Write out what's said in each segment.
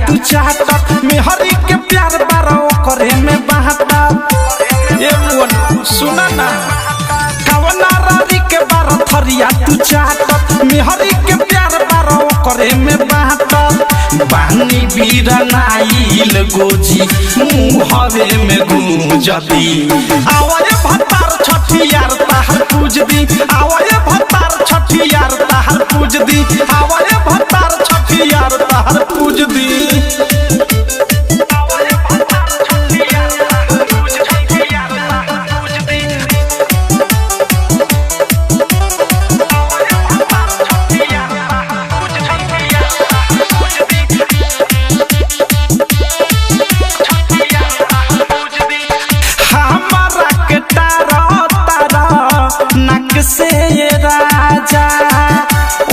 तू चाहत मेहरी के प्यार बारो करे में बहाता ये मन सुना ना कवना रानी के बारो थरिया तू चाहत मेहरी के प्यार बारो करे में बहाता बानी बीरा नाइल गोजी मुहरे में गूंजदी आवाज भतार छठियार ताहर पूज दी आवाज भतार छठियार ताहर पूज दी आवाज भतार छठियार ताहर पूज दी से ये राजा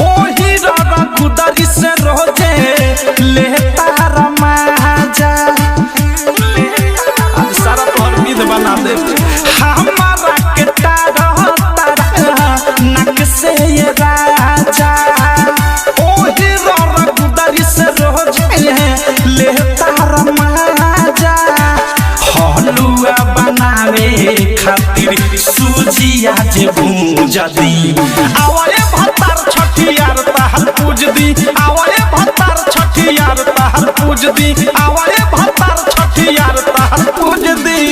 ओही रघुदरी से रोजे लेता रमाजा सारा तोहर विध बना दे हमारा के तारा नक से ये राजा ओही रघुदरी से रोजे लेता रमाजा हलुआ बनावे खातिर सूजिया जे भूंजदी आवाले भतार छठियार ताहर पूज दी आवाले भतार छठियार ताहर पूज दी आवाले भतार छठियार ताहर पूज दी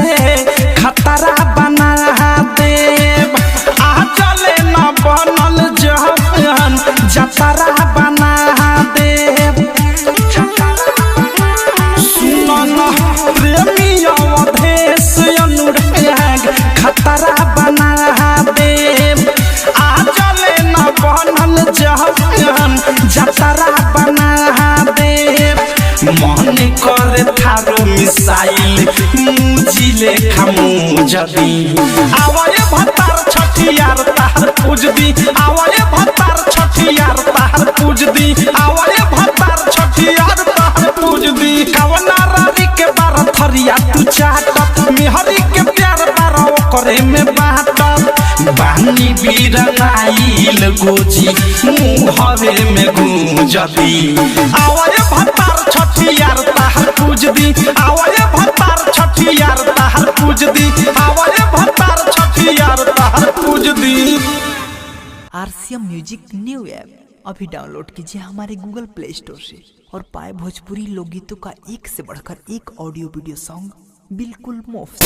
खतरा बना देव आ चले न बनल जहन जतरा बना देव सुनन प्रेमी अवधेश अनुराग खतरा बना देव आ चले न बनल जहन जतरा बना देव मन करे थारो मिसाइल मुजिले खामुजदी आवाज भतार छठियार ताहर पूज दी आवाज भतार छठियार ताहर पूज दी आवाज भतार छठियार ताहर पूज दी कवना रानी के बार थरिया तू चाहत मेहरी के प्यार बारो करे में बाटत बानी बीरा नाइल गोजी मुहरे में गूंजदी आवाज भतार छठियार ताहर पूज दी आवाज भतार छठियार ताहर पूज दी आवाज भतार छठियार ताहर पूज दी। आरसीएम म्यूजिक न्यू ऐप अभी डाउनलोड कीजिए हमारे गूगल प्ले स्टोर से और पाए भोजपुरी लोकगीतों का एक से बढ़कर एक ऑडियो वीडियो सॉन्ग बिल्कुल मुफ्त।